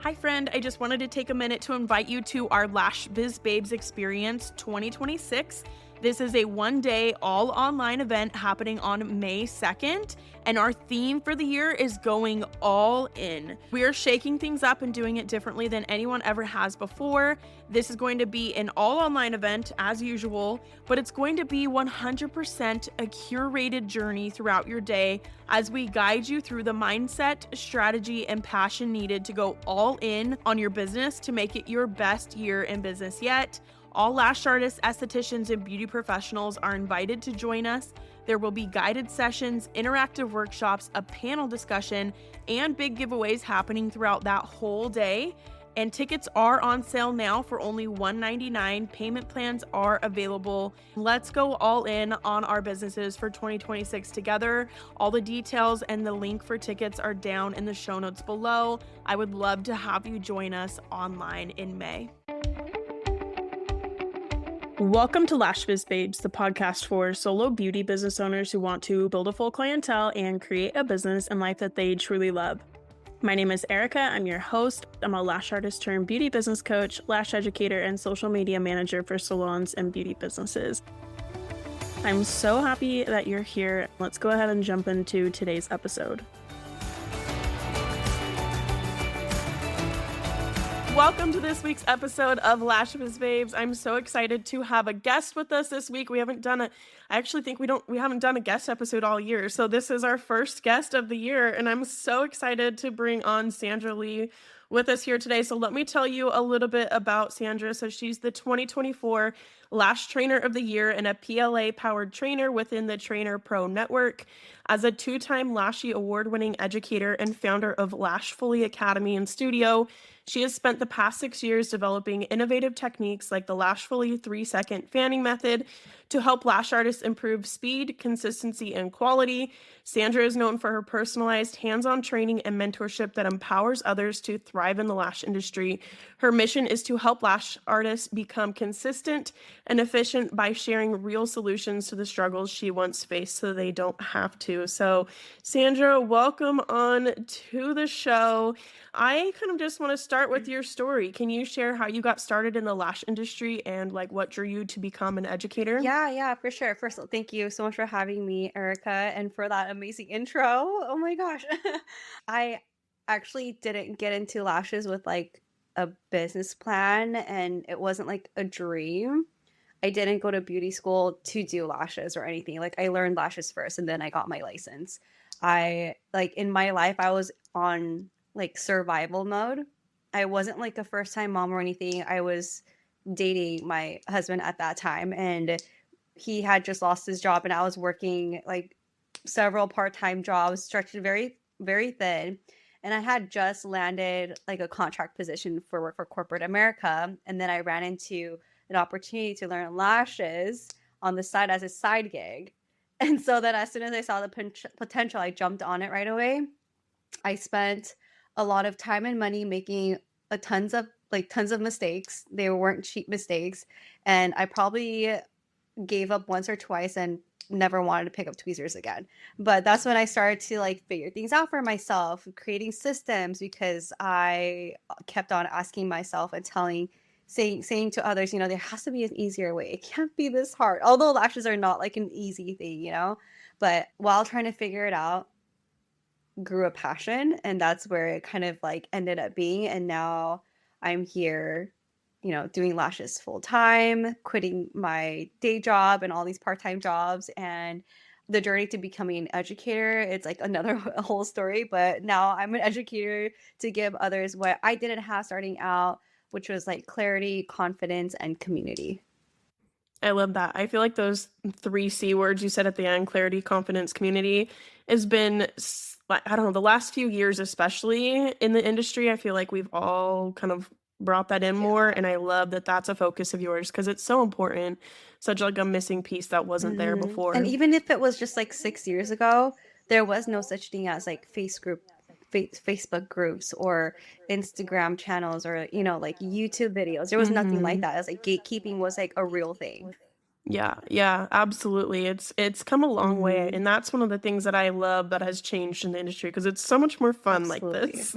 Hi friend, I just wanted to take a minute to invite you to our Lash Biz Babes Experience 2026. This is a one-day all online event happening on May 2nd, and our theme for the year is going all in. We are shaking things up and doing it differently than anyone ever has before. This is going to be an all online event as usual, but it's going to be 100% a curated journey throughout your day as we guide you through the mindset, strategy, and passion needed to go all in on your business to make it your best year in business yet. All lash artists, estheticians, and beauty professionals are invited to join us. There will be guided sessions, interactive workshops, a panel discussion, and big giveaways happening throughout that whole day. And tickets are on sale now for only $199. Payment plans are available. Let's go all in on our businesses for 2026 together. All the details and the link for tickets are down in the show notes below. I would love to have you join us online in May. Welcome to Lash Biz Babes, the podcast for solo beauty business owners who want to build a full clientele and create a business and life that they truly love. My name is Erica. I'm your host. I'm a lash artist turned beauty business coach, lash educator, and social media manager for salons and beauty businesses. I'm so happy that you're here. Let's go ahead and jump into today's episode. Welcome to this week's episode of Lash Biz Babes. I'm so excited to have a guest with us this week. We haven't done a guest episode all year. So this is our first guest of the year, and I'm so excited to bring on Sandra Lee with us here today. So let me tell you a little bit about Sandra. So she's the 2024 Lash Trainer of the Year and a PLA-powered trainer within the Trainer Pro Network. As a two-time Lashy award-winning educator and founder of Lashfullee Academy Studio, she has spent the past 6 years developing innovative techniques like the Lashfullee 3-second fanning method to help lash artists improve speed, consistency, and quality. Sandra is known for her personalized hands-on training and mentorship that empowers others to thrive in the lash industry. Her mission is to help lash artists become consistent and efficient by sharing real solutions to the struggles she once faced so they don't have to. So, Sandra, welcome on to the show. I kind of just want to start with your story. Can you share how you got started in the lash industry and like what drew you to become an educator? Yeah, for sure. First of all, thank you so much for having me, Erica, and for that amazing intro. Oh my gosh. I actually didn't get into lashes with like a business plan, and it wasn't like a dream. I didn't go to beauty school to do lashes or anything. Like I learned lashes first and then I got my license. In my life, I was on like survival mode. I wasn't like a first time mom or anything. I was dating my husband at that time, and he had just lost his job, and I was working like several part-time jobs, stretched very, very thin. And I had just landed like a contract position for work for corporate America. And then I ran into an opportunity to learn lashes on the side as a side gig. And so then as soon as I saw the potential, I jumped on it right away. I spent a lot of time and money making tons of mistakes. They weren't cheap mistakes. And I probably gave up once or twice and never wanted to pick up tweezers again. But that's when I started to like figure things out for myself, creating systems, because I kept on asking myself and saying to others, there has to be an easier way. It can't be this hard. Although lashes are not like an easy thing, but while trying to figure it out, grew a passion, and that's where it kind of like ended up being. And now I'm here, doing lashes full time, quitting my day job and all these part-time jobs, and the journey to becoming an educator. It's like another whole story, but now I'm an educator to give others what I didn't have starting out, which was like clarity, confidence, and community. I love that. I feel like those 3 C words you said at the end, clarity, confidence, community, has been, I don't know, the last few years, especially in the industry, I feel like we've all kind of brought that in more. And I love that that's a focus of yours because it's so important. Such like a missing piece that wasn't there before. And even if it was just like 6 years ago, there was no such thing as like Facebook groups or Instagram channels or, like YouTube videos. There was nothing like that. It was like gatekeeping was like a real thing. Yeah, absolutely. It's come a long way. And that's one of the things that I love that has changed in the industry because it's so much more fun like this.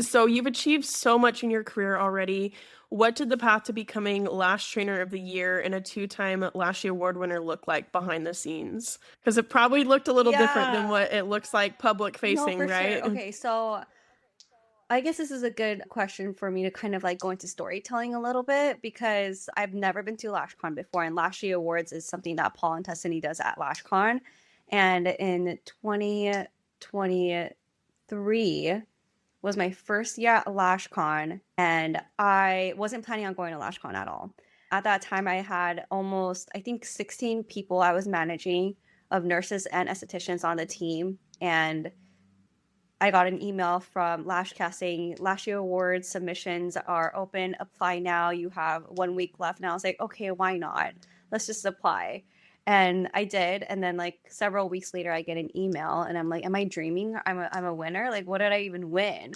So you've achieved so much in your career already. What did the path to becoming Lash Trainer of the Year and a two-time Lashy Award winner look like behind the scenes? Because it probably looked a little different than Yeah. what it looks like public No, facing, for sure. right? Okay, so I guess this is a good question for me to kind of like go into storytelling a little bit because I've never been to LashCon before, and Lashy Awards is something that Paul and Tessany does at LashCon. And in 2023 was my first year at LashCon, and I wasn't planning on going to LashCon at all. At that time, I had almost, I think, 16 people I was managing of nurses and estheticians on the team, and I got an email from Lashcast saying Lashy Awards submissions are open. Apply now. You have 1 week left. And I was like, okay, why not? Let's just apply. And I did. And then like several weeks later, I get an email and I'm like, am I dreaming? I'm a winner. Like, what did I even win?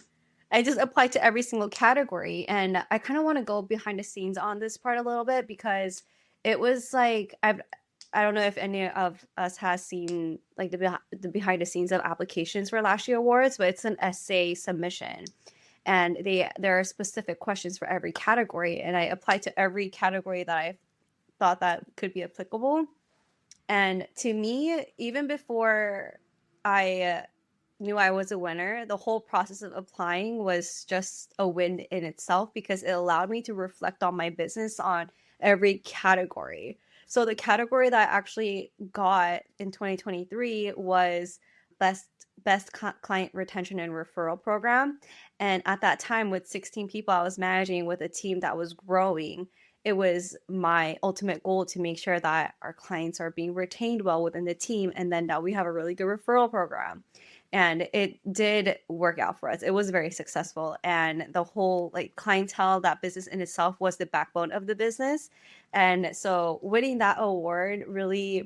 I just applied to every single category. And I kind of want to go behind the scenes on this part a little bit because it was like, I don't know if any of us has seen like the behind the scenes of applications for Lashy Awards, but it's an essay submission, and there are specific questions for every category, and I applied to every category that I thought that could be applicable. And to me, even before I knew I was a winner, the whole process of applying was just a win in itself because it allowed me to reflect on my business on every category. So the category that I actually got in 2023 was best client retention and referral program. And at that time, with 16 people I was managing with a team that was growing, it was my ultimate goal to make sure that our clients are being retained well within the team, and then that we have a really good referral program. And it did work out for us. It was very successful, and the whole like clientele, that business in itself was the backbone of the business. And so winning that award really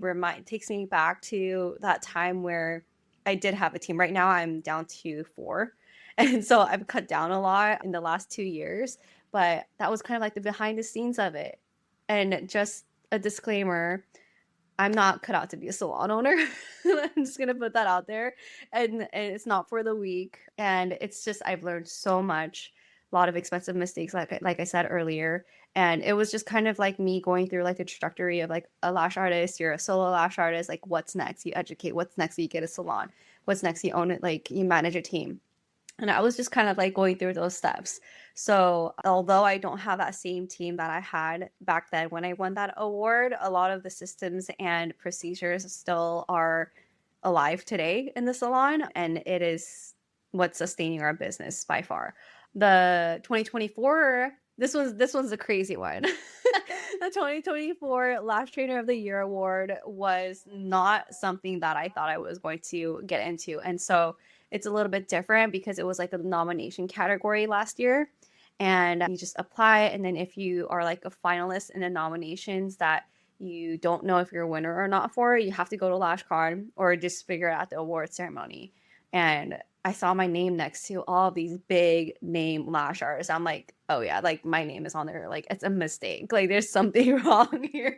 takes me back to that time where I did have a team. Right now I'm down to 4. And so I've cut down a lot in the last 2 years, but that was kind of like the behind the scenes of it. And just a disclaimer, I'm not cut out to be a salon owner. I'm just gonna put that out there. And it's not for the weak. And it's just I've learned so much, a lot of expensive mistakes, like I said earlier. And it was just kind of like me going through like the trajectory of like a lash artist, you're a solo lash artist, like what's next? You educate, what's next? You get a salon, what's next? You own it, like you manage a team. And I was just kind of like going through those steps. So although I don't have that same team that I had back then when I won that award, a lot of the systems and procedures still are alive today in the salon, and it is what's sustaining our business by far. The 2024, this one's a crazy one. The 2024 Lash Trainer of the Year award was not something that I thought I was going to get into. And so it's a little bit different because it was like a nomination category last year, and you just apply. And then if you are like a finalist in the nominations that you don't know if you're a winner or not for, you have to go to LashCon or just figure it out at the award ceremony. And I saw my name next to all these big name lash artists. I'm like, oh yeah, like my name is on there. Like it's a mistake. Like there's something wrong here.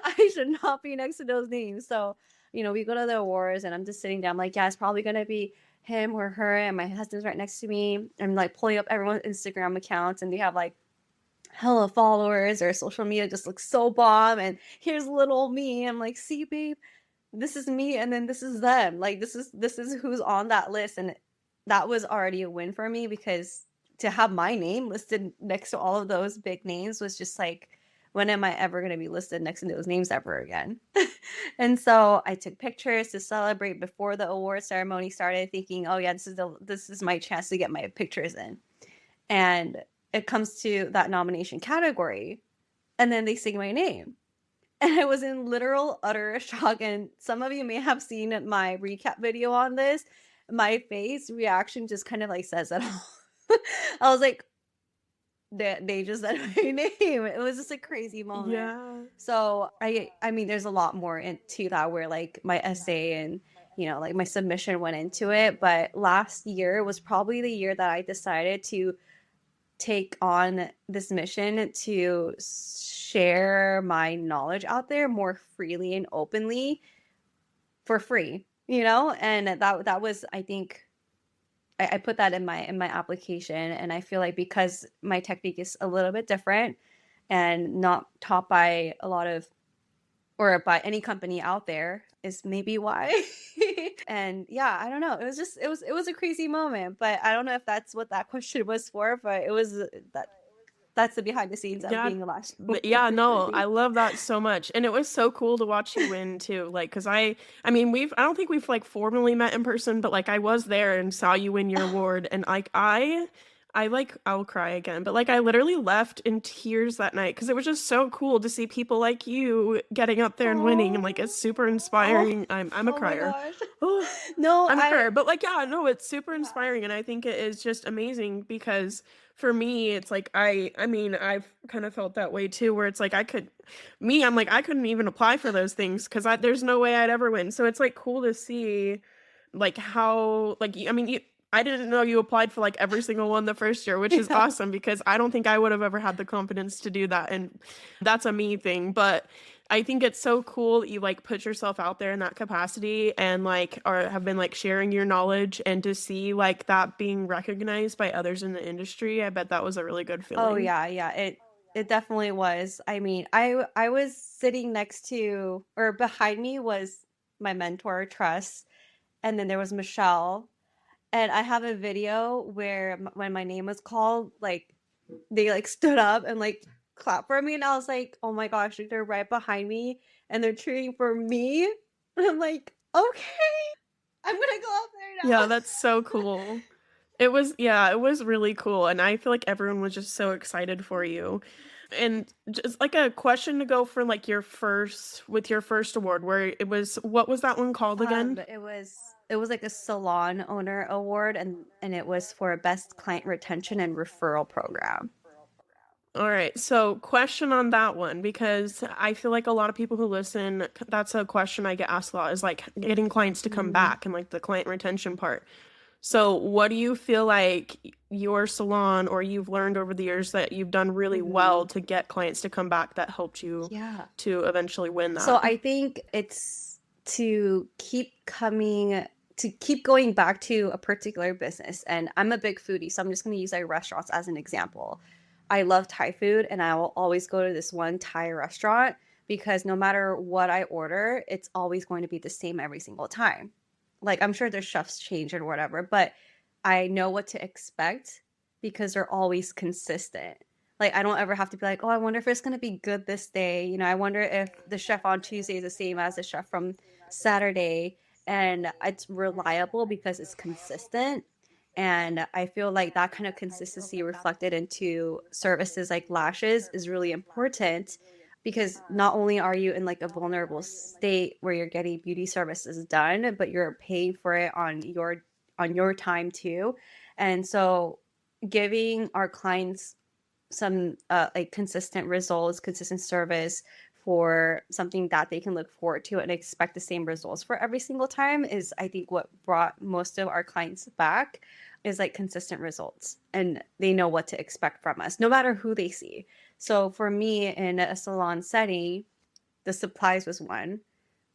I should not be next to those names. So, we go to the awards and I'm just sitting down like, yeah, it's probably going to be him or her. And my husband's right next to me. I'm like pulling up everyone's Instagram accounts and they have like hella followers, or social media just looks so bomb. And here's little me. I'm like, see, babe, this is me, and then this is them. Like this is who's on that list. And that was already a win for me because to have my name listed next to all of those big names was just like, when am I ever going to be listed next to those names ever again? And so I took pictures to celebrate before the award ceremony started, thinking, oh yeah, this is my chance to get my pictures in. And it comes to that nomination category, and then they sing my name. And I was in literal utter shock. And some of you may have seen my recap video on this. My face reaction just kind of like says it all. I was like, they just said my name. It was just a crazy moment. Yeah. So I mean, there's a lot more into that where like my essay and like my submission went into it. But last year was probably the year that I decided to take on this mission to share my knowledge out there more freely and openly for free, and that was, I think, I put that in my application, and I feel like because my technique is a little bit different and not taught by a lot of or by any company out there is maybe why. And yeah, I don't know. It was just it was a crazy moment, but I don't know if that's what that question was for, but it was that's the behind the scenes of Yeah, being a lash yeah, no, I recruiting. love that so much, and it was so cool to watch you win too, like, cause I mean, I don't think we've, like, formally met in person, but, like, I was there and saw you win your award, and, like, like I'll cry again, but, like, I literally left in tears that night, cause it was just so cool to see people like you getting up there and winning, and, like, Oh, it's super oh, inspiring. I'm a oh my crier. gosh. No, I'm a I crier, but like, yeah, no, it's super inspiring, and I think it is just amazing because for me, it's like I mean, I've kind of felt that way too, where it's like I'm like I couldn't even apply for those things because there's no way I'd ever win. So it's like cool to see, like how like I mean, I didn't know you applied for like every single one the first year, which is yeah. awesome because I don't think I would have ever had the confidence to do that, and that's a me thing, but. I think it's so cool that you like put yourself out there in that capacity and like or have been like sharing your knowledge and to see like that being recognized by others in the industry. I bet that was a really good Oh feeling. yeah, yeah. It definitely was. I mean, I was sitting next to or behind me was my mentor, Trust, and then there was Michelle. And I have a video where when my name was called, like they like stood up and like clapped for me, and I was like, "Oh my gosh, like, they're right behind me and they're cheering for me." And I'm like, "Okay, I'm gonna go out there Yeah, now." that's so cool. Yeah, it was really cool. And I feel like everyone was just so excited for you. And just like a question to go for like with your first award, where what was that one called again? It was like a salon owner award, and it was for best client retention and referral program. All right. So, question on that one because I feel like a lot of people who listen, that's a question I get asked a lot is like getting clients to come Mm, back and like the client retention part. So, what do you feel like your salon or you've learned over the years that you've done really well mhm. to get clients to come back that helped you Yeah. to eventually win So that? I think it's to keep going back to a particular business. And I'm a big foodie, so I'm just going to use like restaurants as an example. I love Thai food, and I will always go to this one Thai restaurant because no matter what I order, it's always going to be the same every single time. Like I'm sure their chefs change or whatever, but I know what to expect because they're always consistent. Like I don't ever have to be like, oh, I wonder if it's gonna be good this day. I wonder if the chef on Tuesday is the same as the chef from Saturday. And it's reliable because it's consistent. And I feel like that kind of consistency reflected into services like lashes is really important because not only are you in like a vulnerable state where you're getting beauty services done, but you're paying for it on your time too. And so giving our clients some like consistent results, consistent service for something that they can look forward to and expect the same results for every single time is I think what brought most of our clients back is like consistent results, and they know what to expect from us no matter who they see. So for me in a salon setting, the supplies was one.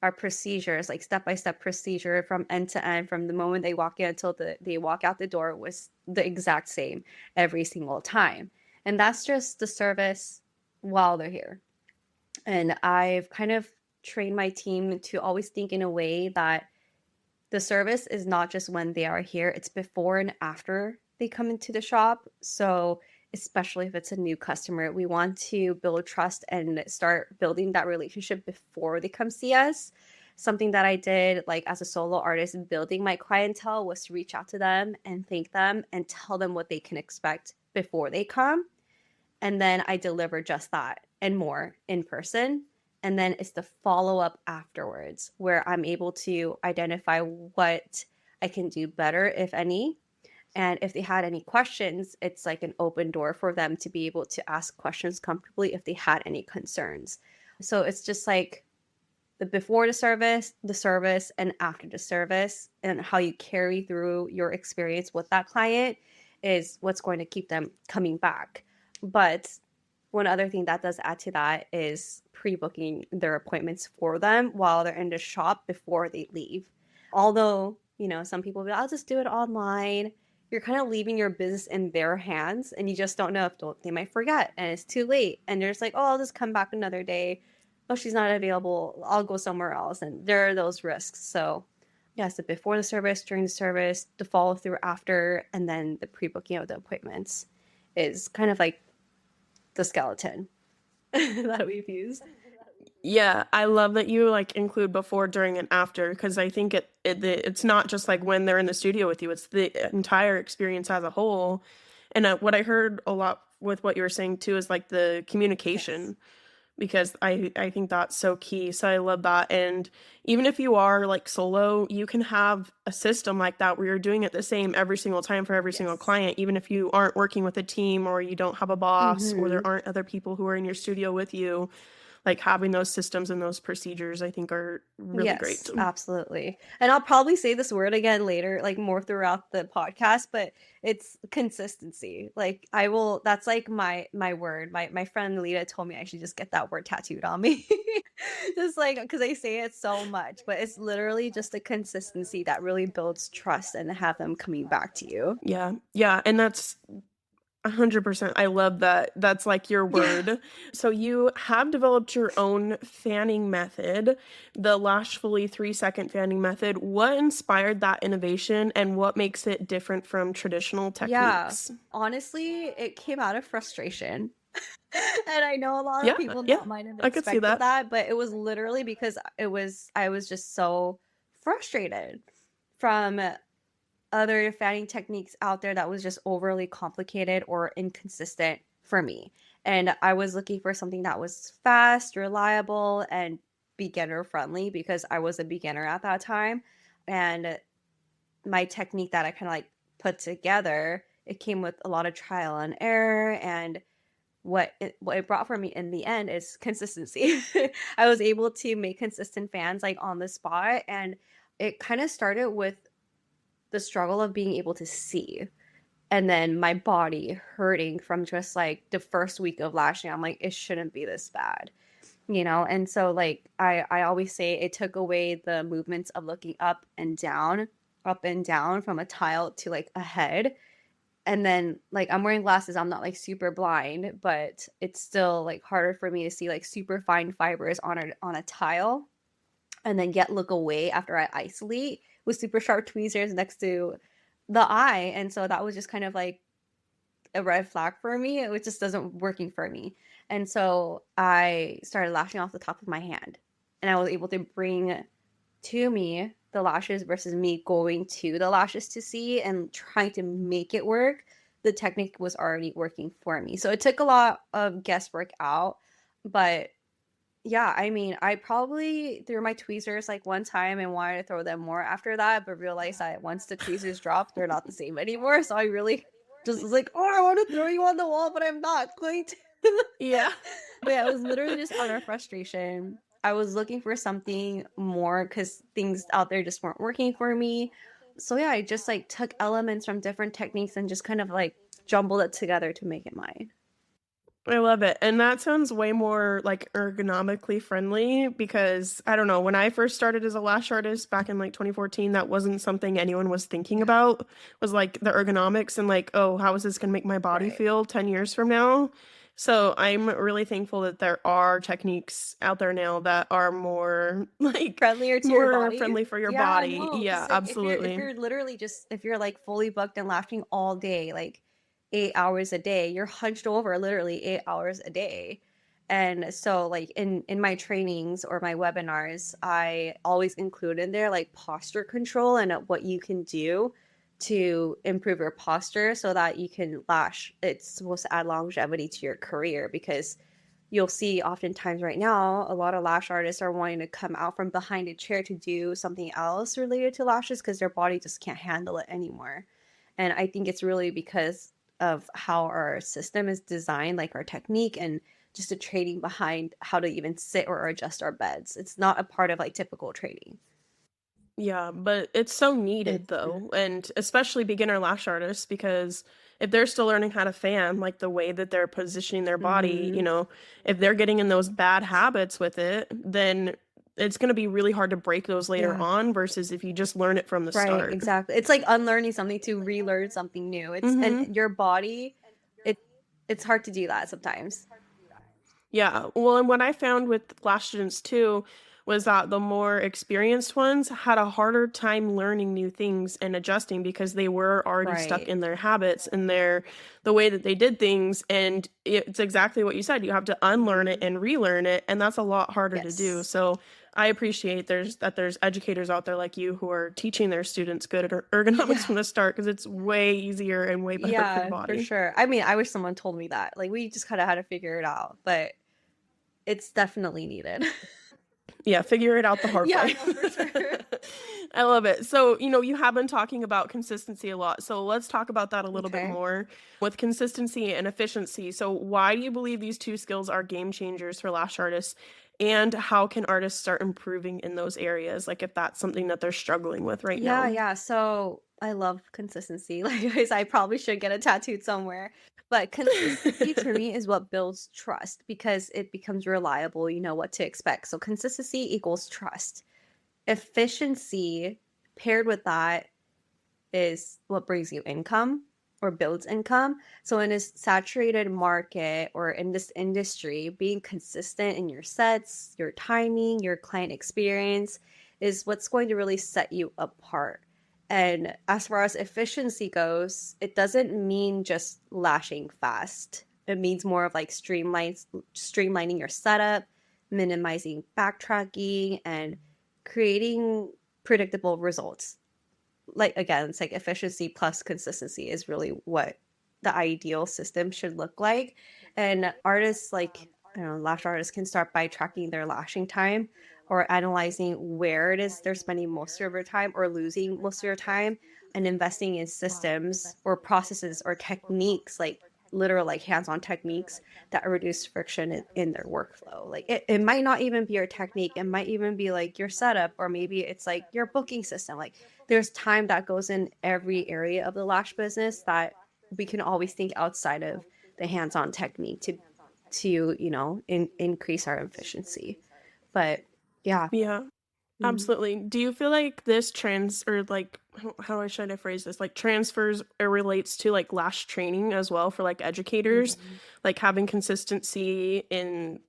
Our procedures, like step by step procedure from end to end, from the moment they walk in until they walk out the door, was the exact same every single time. And that's just the service while they're here. And I've kind of trained my team to always think in a way that the service is not just when they are here, it's before and after they come into the shop. So, especially if it's a new customer, we want to build trust and start building that relationship before they come see us. Something that I did, like as a solo artist, building my clientele was to reach out to them and thank them and tell them what they can expect before they come. And then I deliver just that and more in person. And then it's the follow up afterwards where I'm able to identify what I can do better, if any. And if they had any questions, it's like an open door for them to be able to ask questions comfortably if they had any concerns. So it's just like the before the service, and after the service, and how you carry through your experience with that client is what's going to keep them coming back. But one other thing that does add to that is pre-booking their appointments for them while they're in the shop before they leave. Although, some people will be, I'll just do it online. you're kind of leaving your business in their hands, and you just don't know if they might forget and it's too late. And you're just like, oh, I'll just come back another day. Oh, she's not available. I'll go somewhere else. And there are those risks. So, yes, the before the service, during the service, the follow through after, and then the pre booking of the appointments is kind of like the skeleton that we've used. Yeah, I love that you like include before, during, and after because I think it's not just like when they're in the studio with you, it's the entire experience as a whole. And what I heard a lot with what you were saying too is like the Yes. communication because I think that's so key. So I love that. And even if you are like solo, you can have a system like that where you're doing it the same every single time for every single Yes. client, even if you aren't working with a team or you don't have a boss or Mm-hmm. there aren't other people who are in your studio with you. Like having those systems and those procedures, I think are really great. Yes, absolutely. And I'll probably say this word again later, like more throughout the podcast, but it's consistency. Like I will that's like my word. My friend Lita told me I should just get that word tattooed on me. Just like because I say it so much, but it's literally just the consistency that really builds trust and have them coming back to you. Yeah. Yeah. And that's 100%. I love that. That's like your Yeah. word. So you have developed your own fanning method, the Lashfullee 3-second fanning method. What inspired that innovation and what makes it different from traditional Yeah. techniques? Honestly, it came out of frustration. And I know a lot of Yeah. people Yeah. not might have I could see expected that. that, but it was literally because I was just so frustrated from other fanning techniques out there that was just overly complicated or inconsistent for me. And I was looking for something that was fast, reliable, and beginner friendly because I was a beginner at that time. And my technique that I kind of like put together, it came with a lot of trial and error, and what it brought for me in the end is consistency. I was able to make consistent fans like on the spot, and it kind of started with the struggle of being able to see, and then my body hurting from just like the first week of lashing. I'm like, it shouldn't be this bad, you know? And so like I always say it took away the movements of looking up and down from a tile to like a head. And then like I'm wearing glasses, I'm not like super blind, but it's still like harder for me to see like super fine fibers on a tile and then yet look away after I isolate with super sharp tweezers next to the eye. And so that was just kind of like a red flag for me. It just doesn't working for me. And so I started lashing off the top of my hand. And I was able to bring to me the lashes versus me going to the lashes to see and trying to make it work. The technique was already working for me. So it took a lot of guesswork out. But yeah, I mean, I probably threw my tweezers like one time and wanted to throw them more after that, but realized that once the tweezers dropped, they're not the same anymore. So I really just was like, oh, I want to throw you on the wall, but I'm not going to. Yeah. But yeah, it was literally just out of frustration. I was looking for something more because things out there just weren't working for me. So yeah, I just like took elements from different techniques and just kind of like jumbled it together to make it mine. I love it. And that sounds way more like ergonomically friendly because I don't know, when I first started as a lash artist back in like 2014, that wasn't something anyone was thinking Yeah. about, was like the ergonomics and like, oh, how is this going to make my body Right. feel 10 years from now? So I'm really thankful that there are techniques out there now that are more like Friendlier to your more body. friendly for your Yeah, body. no, Yeah, because like if absolutely. you're literally just if you're like fully booked and lashing all day, like 8 hours a day, you're hunched over literally 8 hours a day. And so like in my trainings or my webinars, I always include in there like posture control and what you can do to improve your posture so that you can lash. It's supposed to add longevity to your career because you'll see oftentimes right now a lot of lash artists are wanting to come out from behind a chair to do something else related to lashes because their body just can't handle it anymore. And I think it's really because of how our system is designed, like our technique and just the training behind how to even sit or adjust our beds. It's not a part of like typical training. Yeah, but it's so It needed though, and especially beginner lash artists because if they're still learning how to fan, like the way that they're positioning their body, mm-hmm. if they're getting in those bad habits with it, then it's going to be really hard to break those later Yeah. on versus if you just learn it from the Right, start. exactly. It's like unlearning something to relearn something new. It's and Mhm. your body, it it's hard to do that sometimes. Yeah. Well, and what I found with Lash students too was that the more experienced ones had a harder time learning new things and adjusting because they were already stuck Right. in their habits and the way that they did things. And it's exactly what you said. You have to unlearn it Mhm. and relearn it, and that's a lot harder to do. Yes. So I appreciate there's educators out there like you who are teaching their students good ergonomics Yeah. from the start because it's way easier and way better for the Yeah, for body. sure. I mean, I wish someone told me that. Like, we just kind of had to figure it out, but it's definitely needed. Yeah, figure it out the hard Yeah, way. no, for sure. I love it. So, you have been talking about consistency a lot. So, let's talk about that a little bit Okay. more with consistency and efficiency. So, why do you believe these two skills are game changers for lash artists? And how can artists start improving in those areas? Like, if that's something that they're struggling with right Yeah, now. yeah. So I love consistency. Like I said, I probably should get it tattooed somewhere. But consistency for me is what builds trust because it becomes reliable. You know what to expect. So consistency equals trust. Efficiency paired with that is what brings you income or builds income. So in this saturated market or in this industry, being consistent in your sets, your timing, your client experience is what's going to really set you apart. And as far as efficiency goes, it doesn't mean just lashing fast. It means more of like streamlining your setup, minimizing backtracking, and creating predictable results. Like again, it's like efficiency plus consistency is really what the ideal system should look like. And artists like, I don't know, lash artists can start by tracking their lashing time or analyzing where it is they're spending most of their time or losing most of their time and investing in systems or processes or techniques like literal like hands-on techniques that reduce friction in their workflow. Like it might not even be your technique, it might even be like your setup, or maybe it's like your booking system. Like there's time that goes in every area of the lash business that we can always think outside of the hands-on technique to increase our efficiency. But yeah. Yeah. Mhm. Absolutely. Do you feel like this or like how should I phrase this? Like transfers or relates to like lash training as well for like educators, Mhm. like having consistency in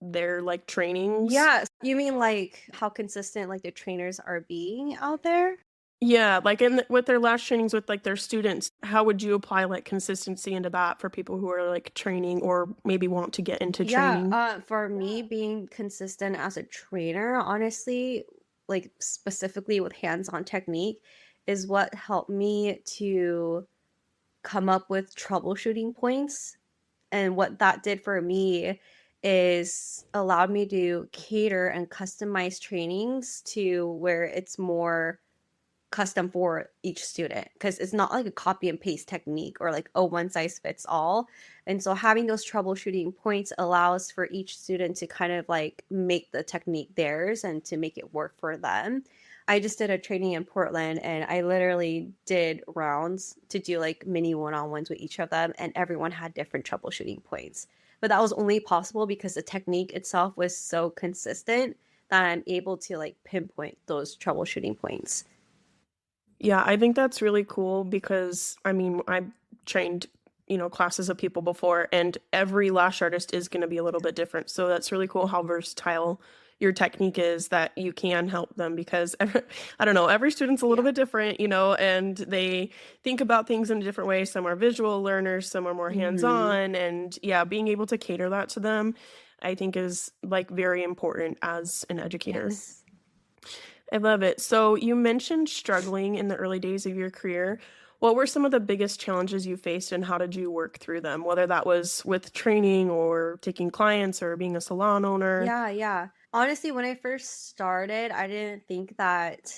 their like trainings? Yeah, you mean like how consistent like the trainers are being out there? Yeah, like with their lash trainings with like their students, how would you apply like consistency into that for people who are like training or maybe want to get into Yeah, training? for me, being consistent as a trainer, honestly, like specifically with hands-on technique, is what helped me to come up with troubleshooting points. And what that did for me is allowed me to cater and customize trainings to where it's more custom for each student because it's not like a copy and paste technique or like oh one size fits all. And so having those troubleshooting points allows for each student to kind of like make the technique theirs and to make it work for them. I just did a training in Portland and I literally did rounds to do like mini one-on-ones with each of them, and everyone had different troubleshooting points, but that was only possible because the technique itself was so consistent that I'm able to like pinpoint those troubleshooting points. Yeah, I think that's really cool because I mean, I've trained, classes of people before, and every lash artist is going to be a little bit different. So that's really cool how versatile your technique is that you can help them because I don't know, every student's a little Yeah. bit different, and they think about things in a different way. Some are visual learners, some are more Mhm. hands-on, and yeah, being able to cater that to them, I think is like very important as an educator. Yes. I love it. So you mentioned struggling in the early days of your career. What were some of the biggest challenges you faced and how did you work through them? Whether that was with training or taking clients or being a salon owner? Yeah, yeah. Honestly, when I first started, I didn't think that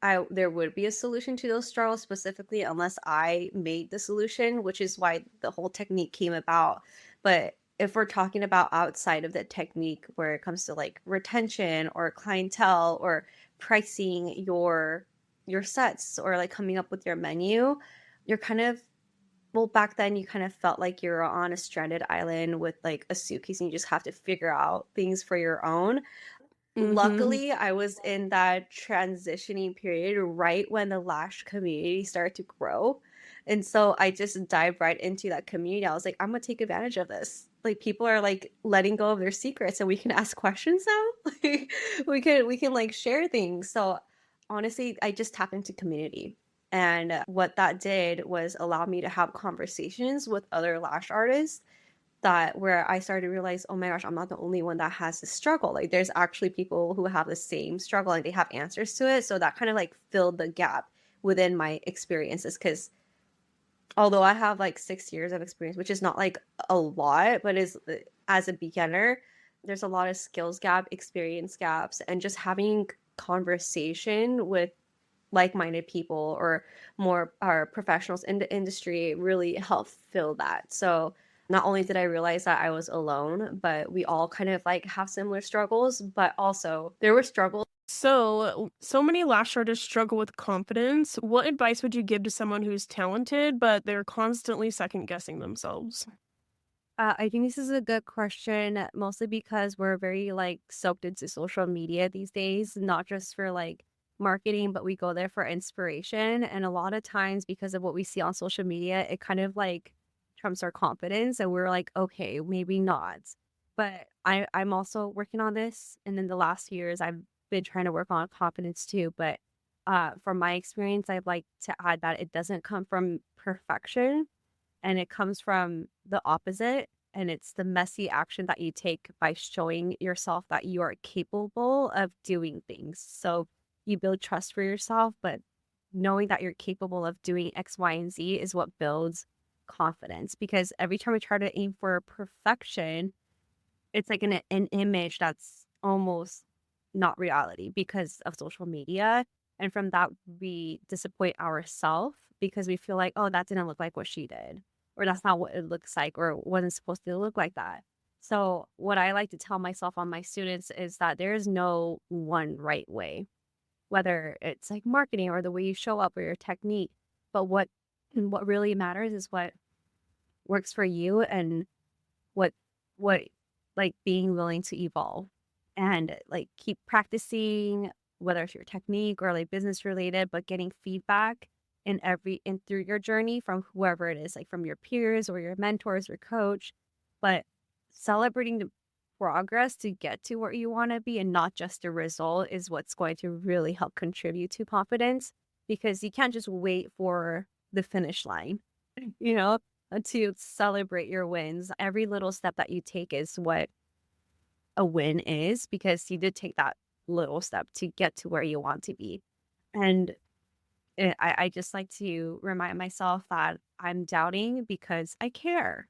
I there would be a solution to those struggles specifically unless I made the solution, which is why the whole technique came about. But if we're talking about outside of the technique where it comes to like retention or clientele or pricing your sets or like coming up with your menu, you're kind of well, back then you kind of felt like you're on a stranded island with like a suitcase and you just have to figure out things for your own. Mhm. Luckily, I was in that transitioning period right when the Lash community started to grow. And so I just dived right into that community. I was like, I'm gonna take advantage of this. Like people are like letting go of their secrets and we can ask questions now. Like we can like share things. So honestly, I just tapped into community. And what that did was allow me to have conversations with other lash artists that where I started to realize, oh my gosh, I'm not the only one that has this struggle. Like there's actually people who have the same struggle and they have answers to it. So that kind of like filled the gap within my experiences. Cause although I have like 6 years of experience, which is not like a lot, but is as a beginner, there's a lot of skills gap, experience gaps, and just having conversation with like-minded people or more are professionals in the industry really help fill that. So not only did I realize that I was alone, but we all kind of like have similar struggles, but also there were struggles. So many lash artists struggle with confidence. What advice would you give to someone who's talented, but they're constantly second guessing themselves? I think this is a good question, mostly because we're very like soaked into social media these days, not just for like marketing, but we go there for inspiration. And a lot of times, because of what we see on social media, it kind of like trumps our confidence, and we're like, okay, maybe not. But I'm also working on this, and in the last years, I've been trying to work on confidence too. But from my experience, I'd like to add that it doesn't come from perfection and it comes from the opposite, and it's the messy action that you take by showing yourself that you are capable of doing things. So you build trust for yourself, but knowing that you're capable of doing X, Y, and Z is what builds confidence. Because every time we try to aim for perfection, it's like an image that's almost not reality because of social media. And from that, we disappoint ourselves because we feel like, oh, that didn't look like what she did, or that's not what it looks like, or wasn't supposed to look like that. So, what I like to tell myself on my students is that there is no one right way, whether it's like marketing or the way you show up or your technique. But what really matters is what works for you and what what like being willing to evolve and like keep practicing, whether it's your technique or like business related, but getting feedback in through your journey from whoever it is, like from your peers or your mentors or coach, but celebrating the progress to get to where you want to be and not just the result is what's going to really help contribute to confidence, because you can't just wait for the finish line, you know, to celebrate your wins. Every little step that you take is what a win is, because you did take that little step to get to where you want to be. And I just like to remind myself that I'm doubting because I care.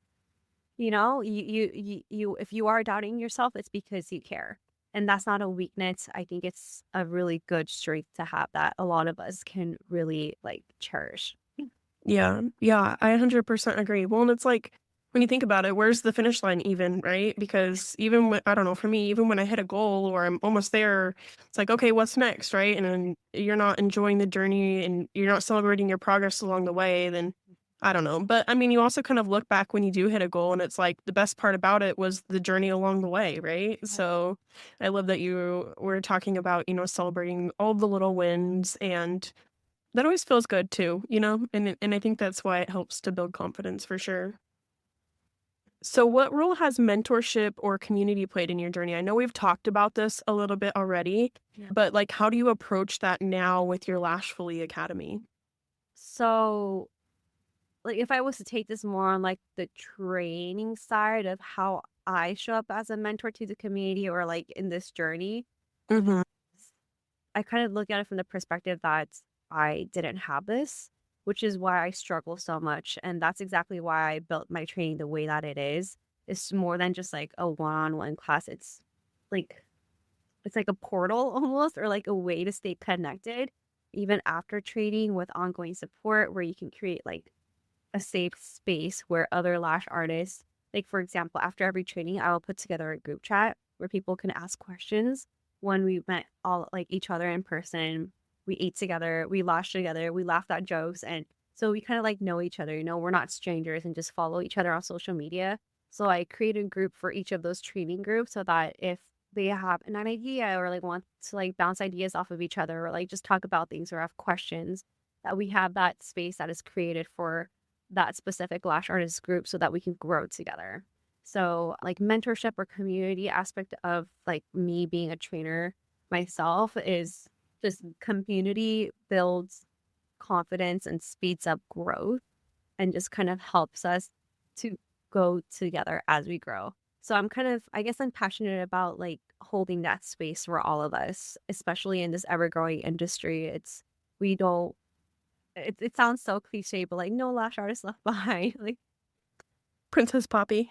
You know, if you are doubting yourself, it's because you care. And that's not a weakness. I think it's a really good strength to have that a lot of us can really like cherish. Yeah, yeah, I 100% agree. Well, and it's like, when you think about it, where's the finish line even, right? Because even when, I don't know, for me, even when I hit a goal or I'm almost there, it's like, okay, what's next, right? And then you're not enjoying the journey and you're not celebrating your progress along the way, then I don't know. But I mean, you also kind of look back when you do hit a goal and it's like the best part about it was the journey along the way, right? So I love that you were talking about, celebrating all the little wins, and that always feels good too, and I think that's why it helps to build confidence for sure. So what role has mentorship or community played in your journey? I know we've talked about this a little bit already, Yeah. but like how do you approach that now with your Lashfullee Academy? So, like, if I was to take this more on like the training side of how I show up as a mentor to the community or like in this journey, Mhm. I kind of look at it from the perspective that I didn't have this, which is why I struggle so much. And that's exactly why I built my training the way that it is. It's more than just like a one-on-one class. Like it's like a portal almost, or like a way to stay connected even after training, with ongoing support where you can create like a safe space where other lash artists, like for example, after every training, I will put together a group chat where people can ask questions. When we met all like each other in person, we ate together, we lashed together, we laughed at jokes, and so we kind of like know each other. You know, we're not strangers and just follow each other on social media. So I created a group for each of those training groups so that if they have an idea or like want to like bounce ideas off of each other or like just talk about things or have questions, that we have that space that is created for that specific lash artist group so that we can grow together. So like mentorship or community aspect of like me being a trainer myself is just community builds confidence and speeds up growth and just kind of helps us to go together as we grow. So I'm kind of, I guess I'm passionate about like holding that space for all of us, especially in this ever growing industry. We don't, it sounds so cliche, but like no lash artist left behind. Like, Princess Poppy.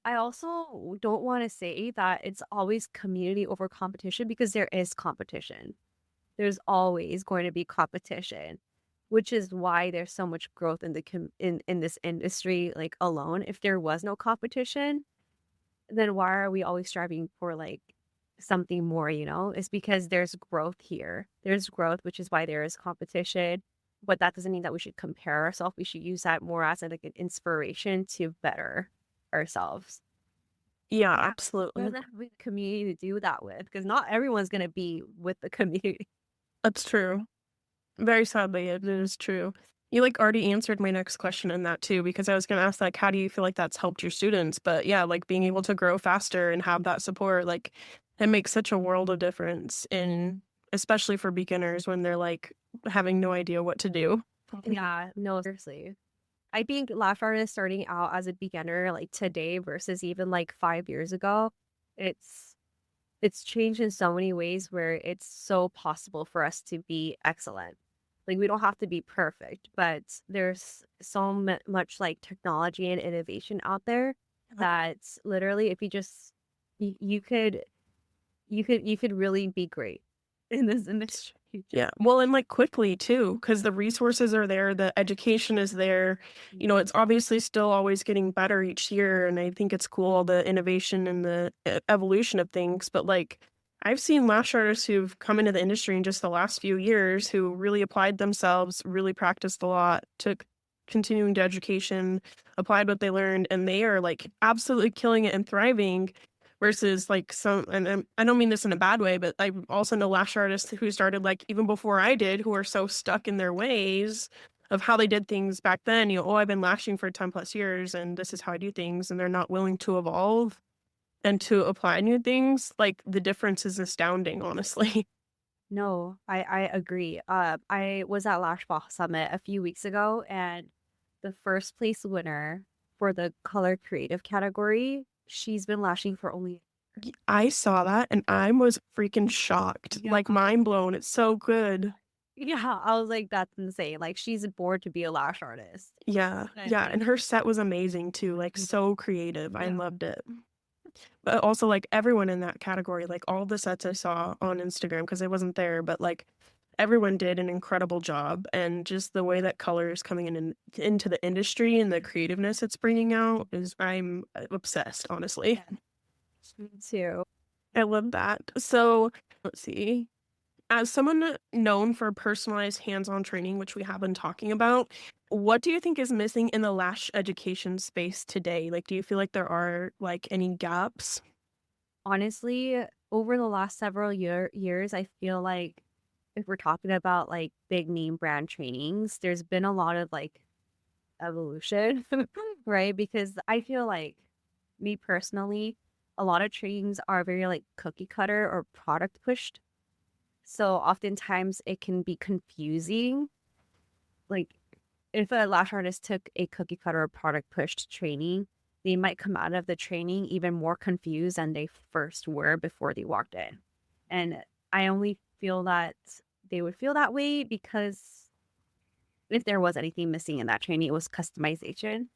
I also don't want to say that it's always community over competition because there is competition. There's always going to be competition, which is why there's so much growth in in this industry like alone. If there was no competition, then why are we always striving for like something more, you know? It's because there's growth here. There's growth, which is why there is competition. But that doesn't mean that we should compare ourselves. We should use that more as like an inspiration to better ourselves. Yeah, Yeah. We absolutely. have a community to do that with because not everyone's gonna be with the community. That's true. Very sadly, it is true. You like already answered my next question in that too, because I was gonna ask like, how do you feel like that's helped your students? But yeah, like being able to grow faster and have that support, like it makes such a world of difference in especially for beginners when they're like having no idea what to do. Yeah, no, seriously. I think lash artists starting out as a beginner like today versus even like 5 years ago, it's it's changed in so many ways where it's so possible for us to be excellent. Like we don't have to be perfect, but there's so much like technology and innovation out there that literally if you just you could you could really be great in this industry. Yeah. Well, and like quickly too, because the resources are there, the education is there. You know, it's obviously still always getting better each year. And I think it's cool, the innovation and the evolution of things. But like, I've seen lash artists who've come into the industry in just the last few years who really applied themselves, really practiced a lot, took continuing to education, applied what they learned, and they are like absolutely killing it and thriving versus like some and I don't mean this in a bad way, but I also know lash artists who started like even before I did who are so stuck in their ways of how they did things back then. You know, oh, I've been lashing for 10 plus years and this is how I do things, and they're not willing to evolve and to apply new things. Like the difference is astounding, honestly. No, I agree. I was at Lash Summit a few weeks ago, and the first place winner for the color creative category, she's been lashing for only I saw that and I was freaking shocked, yeah. like mind blown. It's so good. Yeah, I was like, that's insane. Like she's born to be a lash artist. Yeah, And yeah, like, and her set was amazing too, like so creative. I yeah. loved it. But also like everyone in that category, like all the sets I saw on Instagram because I wasn't there, but like everyone did an incredible job, and just the way that color is coming in and into the industry and the creativeness it's bringing out is I'm obsessed, honestly. Yeah, me too. I love that. So, let's see. As someone known for personalized hands-on training, which we have been talking about, what do you think is missing in the lash education space today? Like, do you feel like there are like any gaps? Honestly, over the last several years, I feel like if we're talking about like big name brand trainings, there's been a lot of like evolution, right? Because I feel like me personally, a lot of trainings are very like cookie cutter or product pushed. So oftentimes it can be confusing. Like if a lash artist took a cookie cutter or product pushed training, they might come out of the training even more confused than they first were before they walked in. And I only feel that they would feel that way because if there was anything missing in that training, it was customization.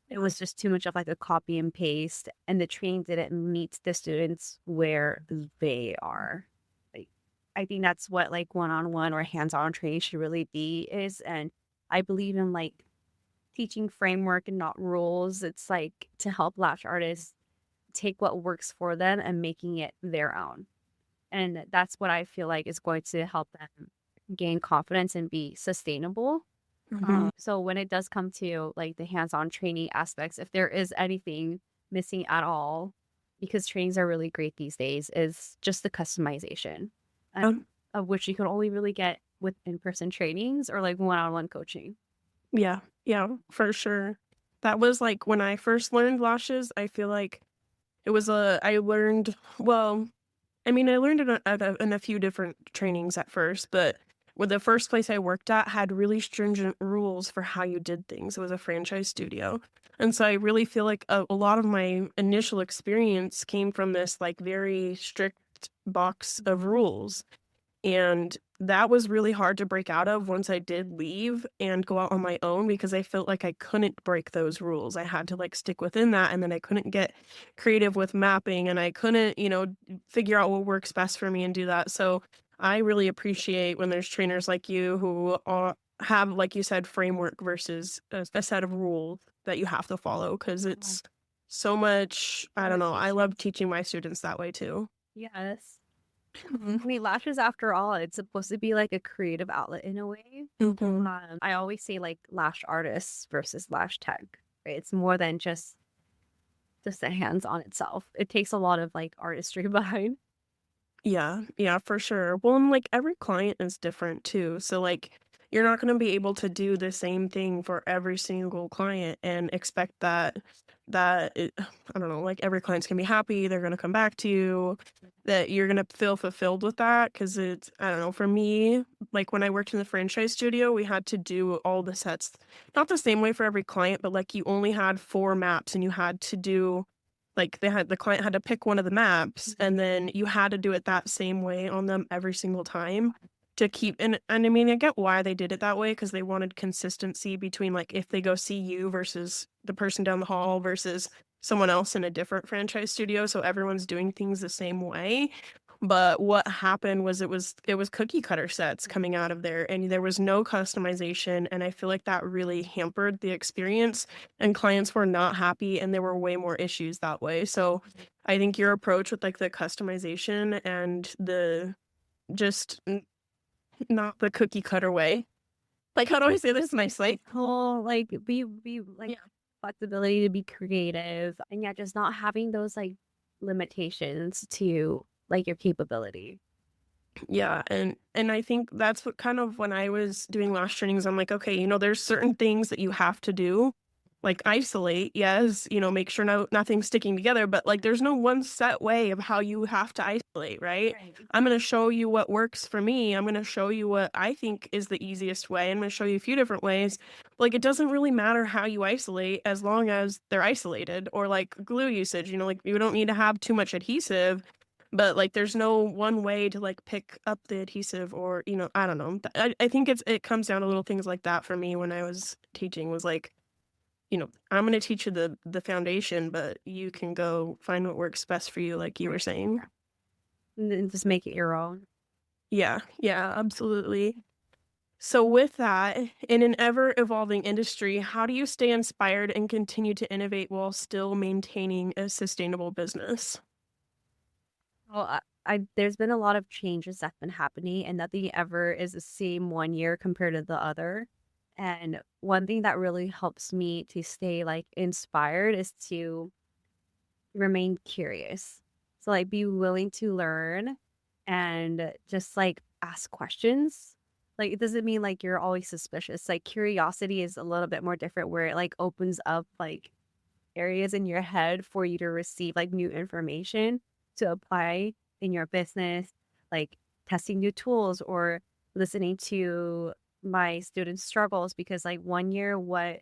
It was just too much of like a copy and paste, and the training didn't meet the students where they are. Like, I think that's what like one-on-one or hands-on training should really be is. And I believe in like teaching framework and not rules. It's like to help lash artists take what works for them and making it their own. And that's what I feel like is going to help them gain confidence and be sustainable. So when it does come to like the hands-on training aspects, if there is anything missing at all, because trainings are really great these days, is just the customization, Um, of which you can only really get with in-person trainings or like one-on-one coaching. yeah, yeah, for sure. That was like when I first learned lashes, I feel like it was I learned, well, I mean, I learned in a few different trainings at first, but with the first place I worked at had really stringent rules for how you did things. It was a franchise studio. And so I really feel like a lot of my initial experience came from this like very strict box of rules. And that was really hard to break out of once I did leave and go out on my own because I felt like I couldn't break those rules. I had to like stick within that, and then I couldn't get creative with mapping, and I couldn't, figure out what works best for me and do that. So I really appreciate when there's trainers like you who have, like you said, framework versus a set of rules that you have to follow because Yeah. it's so much, I don't know. I Conversation. love teaching my students that way too. Yes. I mean, lashes, after all, it's supposed to be like a creative outlet in a way. Mm-hmm. I always say like lash artists versus lash tech, right? It's more than just the hands on itself. It takes a lot of like artistry behind. Yeah, yeah, for sure. Well, and like every client is different too. So like you're not going to be able to do the same thing for every single client and expect I don't know, like every client's going to be happy, they're going to come back to you, that you're going to feel fulfilled with that because it's I don't know, for me, like when I worked in the franchise studio, we had to do all the sets not the same way for every client, but like you only had 4 maps and you had to do like the client had to pick one of the maps and then you had to do it that same way on them every single time to keep and I mean I get why they did it that way because they wanted consistency between like if they go see you versus the person down the hall versus someone else in a different franchise studio so everyone's doing things the same way. But what happened was it was cookie cutter sets coming out of there and there was no customization, and I feel like that really hampered the experience and clients were not happy and there were way more issues that way. So I think your approach with like the customization and the just not the cookie cutter way. Like how do I say this nicely? Whole like be like Yeah. flexibility to be creative, and yet just not having those like limitations to like your capability. Yeah, and I think that's what kind of when I was doing lash trainings, I'm like, okay, there's certain things that you have to do, like isolate, yes, make sure nothing's sticking together, but like there's no one set way of how you have to isolate, right? Right. I'm gonna show you what works for me. I'm gonna show you what I think is the easiest way. I'm gonna show you a few different ways. Like it doesn't really matter how you isolate as long as they're isolated, or like glue usage, like you don't need to have too much adhesive but, like, there's no one way to, like, pick up the adhesive or, I don't know. I think it comes down to little things like that for me when I was teaching was, like, I'm gonna teach you the foundation, but you can go find what works best for you, like you were saying. And then just make it your own. Yeah, yeah, absolutely. So with that, in an ever-evolving industry, how do you stay inspired and continue to innovate while still maintaining a sustainable business? Well, I there's been a lot of changes that's been happening, and nothing ever is the same one year compared to the other. And one thing that really helps me to stay like inspired is to remain curious. So like be willing to learn and just like ask questions. Like it doesn't mean like you're always suspicious. Like curiosity is a little bit more different where it like opens up like areas in your head for you to receive like new information to apply in your business, like testing new tools or listening to my students' struggles because like one year what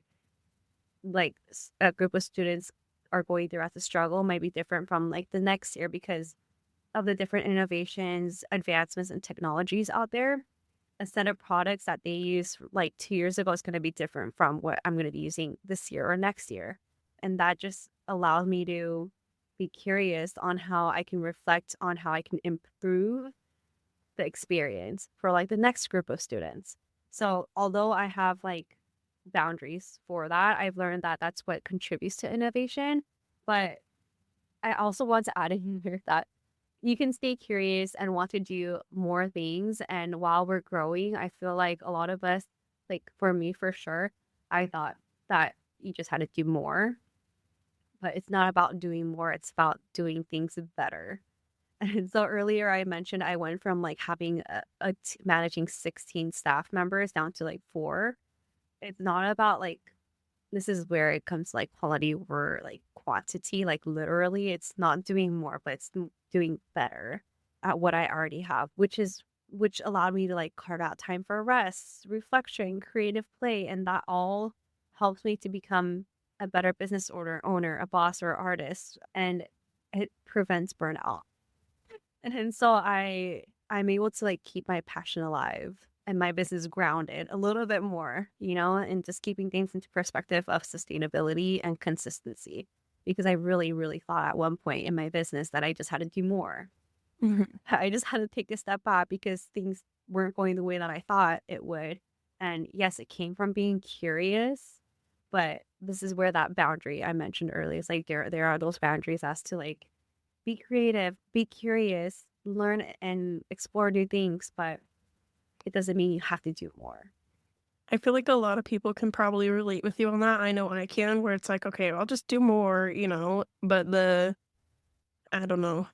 like a group of students are going through as a struggle might be different from like the next year because of the different innovations, advancements, and technologies out there. A set of products that they used like 2 years ago is going to be different from what I'm going to be using this year or next year. And that just allows me to be curious on how I can reflect on how I can improve the experience for like the next group of students. So, although I have like boundaries for that, I've learned that that's what contributes to innovation. But I also want to add in here that you can stay curious and want to do more things. And while we're growing, I feel like a lot of us, like for me for sure, I thought that you just had to do more. but it's not about doing more, it's about doing things better. And so earlier I mentioned I went from like having managing 16 staff members down to like 4. It's not about like, this is where it comes like quality or like quantity, like literally it's not doing more, but it's doing better at what I already have, which allowed me to like carve out time for rest, reflection, creative play, and that all helps me to become a better business owner, a boss or artist, and it prevents burnout. And so I'm able to like keep my passion alive and my business grounded a little bit more, and just keeping things into perspective of sustainability and consistency. Because I really, really thought at one point in my business that I just had to do more. Mhm. I just had to take a step back because things weren't going the way that I thought it would. And yes, it came from being curious, but this is where that boundary I mentioned earlier is like there are those boundaries as to like be creative, be curious, learn and explore new things, but it doesn't mean you have to do more. I feel like a lot of people can probably relate with you on that. I know I can, where it's like, okay, I'll just do more, but I don't know.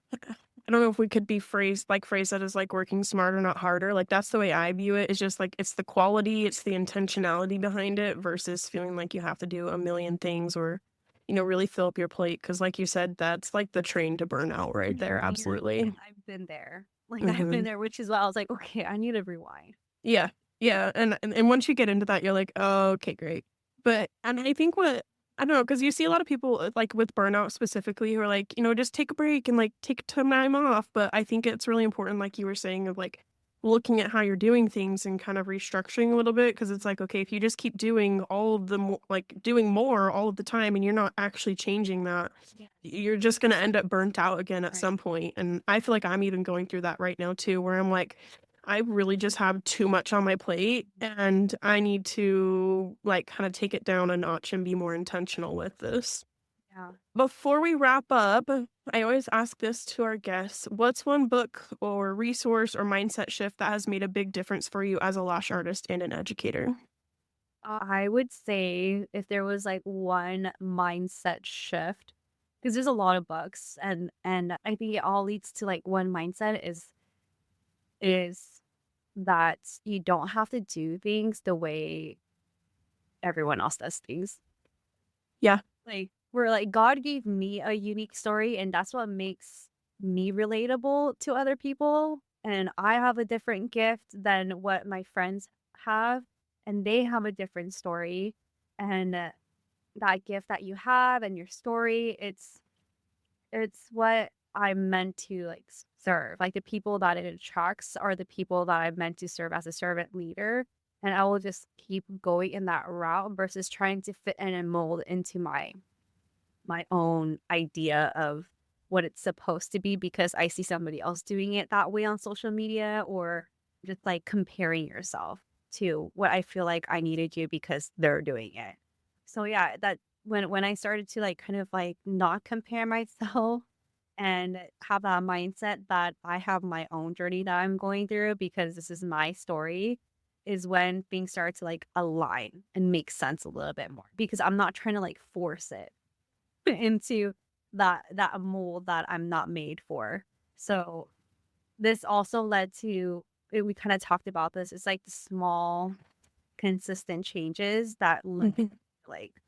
I don't know if we could be phrase that as like working smarter, not harder. Like that's the way I view it. It's just like it's the quality, it's the intentionality behind it versus feeling like you have to do a million things or, really fill up your plate. Cause like you said, that's like the train to burnout right there. Yeah, Absolutely. I've been there. Like I've been Hmm. there, which is why I was like, okay, I need to rewind. Yeah. Yeah. And once you get into that, you're like, oh, okay, great. And I think I don't know, because you see a lot of people like with burnout specifically who are like, just take a break and like take some time off. But I think it's really important, like you were saying, of like looking at how you're doing things and kind of restructuring a little bit. Cause it's like, okay, if you just keep doing all of the like doing more all of the time and you're not actually changing that, Yeah. you're just going to end up burnt out again at Right. some point. And I feel like I'm even going through that right now too, where I'm like, I really just have too much on my plate and I need to like kind of take it down a notch and be more intentional with this. Yeah. Before we wrap up, I always ask this to our guests. What's one book or resource or mindset shift that has made a big difference for you as a lash artist and an educator? I would say if there was like one mindset shift, because there's a lot of books, and I think it all leads to like one mindset is that you don't have to do things the way everyone else does things. Yeah. Like where like God gave me a unique story, and that's what makes me relatable to other people. And I have a different gift than what my friends have, and they have a different story. And that gift that you have and your story, it's what I'm meant to like serve. Like the people that it attracts are the people that I'm meant to serve as a servant leader. And I will just keep going in that route versus trying to fit in and mold into my own idea of what it's supposed to be because I see somebody else doing it that way on social media, or just like comparing yourself to what I feel like I need to do because they're doing it. So yeah, that when I started to like kind of like not compare myself and have that mindset that I have my own journey that I'm going through because this is my story, is when things start to like align and make sense a little bit more because I'm not trying to like force it into that mold that I'm not made for. So this also led to we kind of talked about this. It's like the small, consistent changes that lead Mhm. like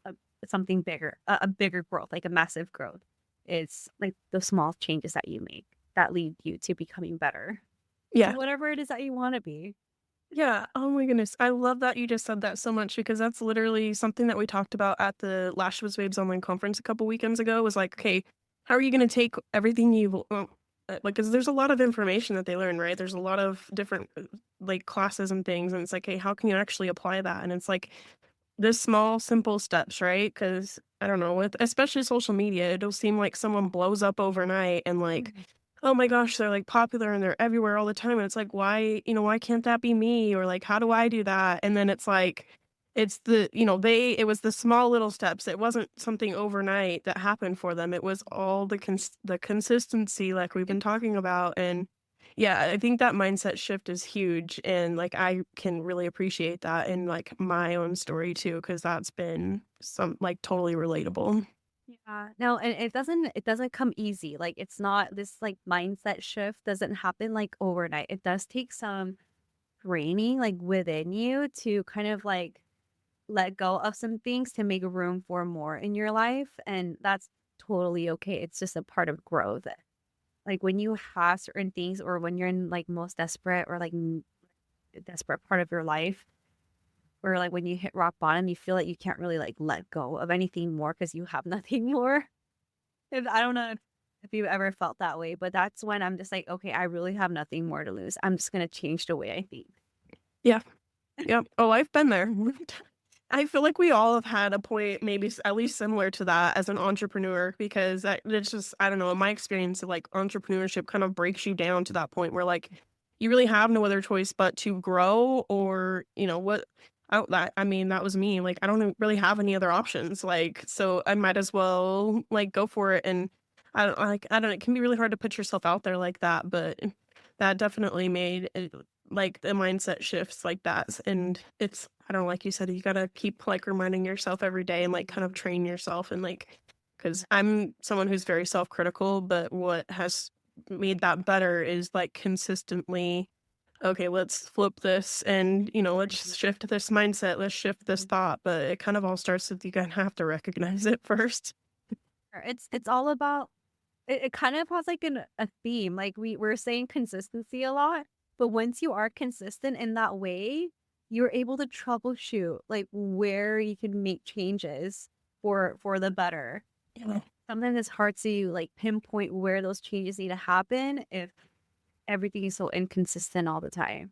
a, something bigger, a bigger growth, like a massive growth. It's like the small changes that you make that lead you to becoming better to Yeah. whatever it is that you want to be. Yeah. Oh my goodness. I love that you just said that so much because that's literally something that we talked about at the Lashfullee Babes online conference a couple weekends ago was like, okay, how are you going to take everything like, cause there's a lot of information that they learn, right? There's a lot of different like classes and things. And it's like, hey, how can you actually apply that? And it's like the small, simple steps, right? Cause I don't know, with especially social media, it'll seem like someone blows up overnight and like, Mhm. oh my gosh, they're like popular and they're everywhere all the time. And it's like, why can't that be me? Or like, how do I do that? And then it's like, it's it was the small little steps. It wasn't something overnight that happened for them. It was all the consistency, like we've been talking about. And yeah, I think that mindset shift is huge. And like, I can really appreciate that in like my own story too, because that's been some like totally relatable. Yeah. No, and it doesn't come easy. Like it's not this like mindset shift doesn't happen like overnight. It does take some training like within you to kind of like let go of some things to make room for more in your life. And that's totally okay. It's just a part of growth. Like when you have certain things or when you're in like most desperate or like desperate part of your life, or like when you hit rock bottom, you feel like you can't really like let go of anything more because you have nothing more. And I don't know if you've ever felt that way, but that's when I'm just like, okay, I really have nothing more to lose. I'm just gonna change the way I think. Yeah. Yep. Oh, I've been there. I feel like we all have had a point, maybe at least similar to that as an entrepreneur, because it's just, I don't know, in my experience, like entrepreneurship kind of breaks you down to that point where like you really have no other choice but to grow or, what. I mean, that was me. Like, I don't really have any other options. Like, so I might as well like go for it. And I don't. It can be really hard to put yourself out there like that, but that definitely made it, like the mindset shifts like that. And it's, I don't know, like you said, you gotta keep like reminding yourself every day and like kind of train yourself and like, because I'm someone who's very self-critical, but what has made that better is like consistently, okay, let's flip this and let's shift this mindset, let's shift this thought. But it kind of all starts with you gonna have to recognize it first. It's all about it kind of has like a theme. Like we're saying consistency a lot, but once you are consistent in that way, you're able to troubleshoot like where you can make changes for the better. Yeah. Sometimes it's hard to like pinpoint where those changes need to happen if everything is so inconsistent all the time.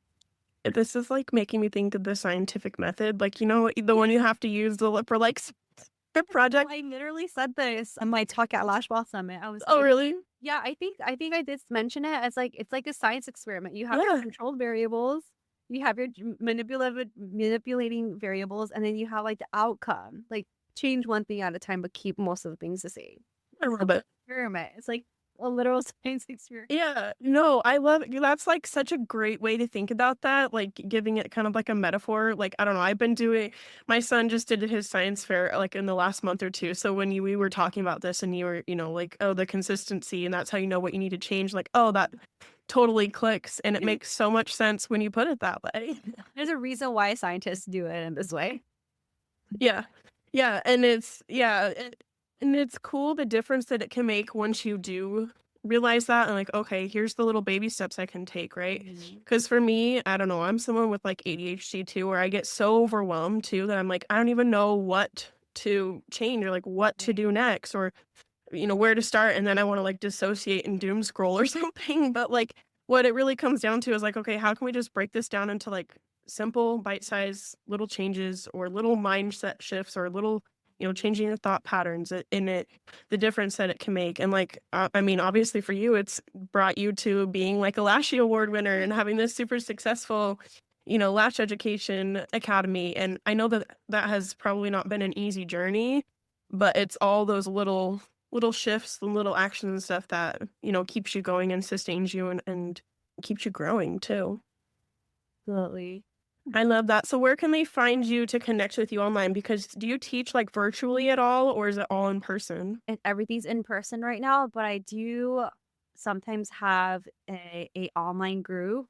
This is like making me think of the scientific method, like the one you have to use for like project. I literally said this on my talk at Lashball Summit. I was Oh, like, really? yeah, I think I did mention it as like it's like a science experiment. You have your Yeah. controlled variables, you have your manipulating variables, and then you have like the outcome. Like change one thing at a time, but keep most of the things the same. I love it. Experiment. It's like a literal science experiment. Yeah, no, I love it. That's like such a great way to think about that, like giving it kind of like a metaphor. Like, I don't know, I've been doing, my son just did his science fair like in the last month or two. So when we were talking about this and you were, like, oh, the consistency and that's how you know what you need to change, like, oh, that totally clicks. And it makes so much sense when you put it that way. There's a reason why scientists do it in this way. Yeah. Yeah. And and it's cool the difference that it can make once you do realize that and like, okay, here's the little baby steps I can take, right? Because for me, I don't know, I'm someone with like ADHD too, where I get so overwhelmed too that I'm like, I don't even know what to change or like what to do next or where to start. And then I want to like dissociate and doom scroll or something. But like what it really comes down to is like, okay, how can we just break this down into like simple bite-sized little changes or little mindset shifts or little changing your thought patterns in it, the difference that it can make. And like, I mean, obviously for you, it's brought you to being like a Lashy Award winner and having this super successful, Lash Education Academy. And I know that that has probably not been an easy journey, but it's all those little shifts and little actions and stuff that, keeps you going and sustains you and keeps you growing too. Absolutely. I love that. So where can they find you to connect with you online? Because do you teach like virtually at all or is it all in person? And everything's in person right now, but I do sometimes have a online group.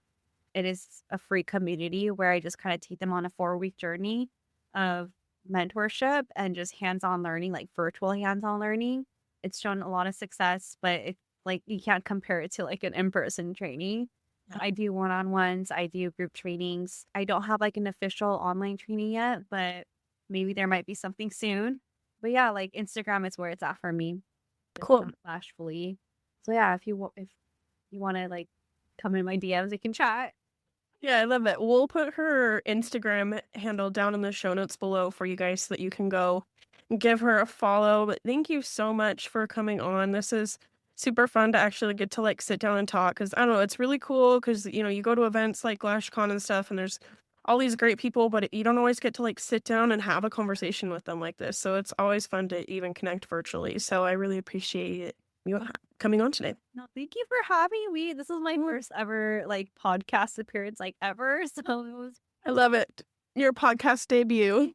It is a free community where I just kind of take them on a 4-week journey of mentorship and just hands-on learning, like virtual hands-on learning. It's shown a lot of success, but it's like you can't compare it to like an in-person training. Yeah. I do one-on-ones, I do group trainings. I don't have like an official online training yet, but maybe there might be something soon. But yeah, like Instagram is where it's at for me. Cool. Lashfullee. So yeah, if you want to like come in my DMs, we can chat. Yeah, I love it. We'll put her Instagram handle down in the show notes below for you guys so that you can go and give her a follow. But thank you so much for coming on. This is super fun to actually get to like sit down and talk because I don't know, it's really cool because you go to events like LashCon and stuff and there's all these great people, but you don't always get to like sit down and have a conversation with them like this. So it's always fun to even connect virtually. So I really appreciate you coming on today. No, thank you for having me. This is my first ever like podcast appearance like ever. So it was I love it. Your podcast debut.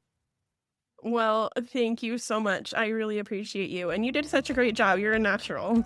Well, thank you so much. I really appreciate you. And you did such a great job. You're a natural.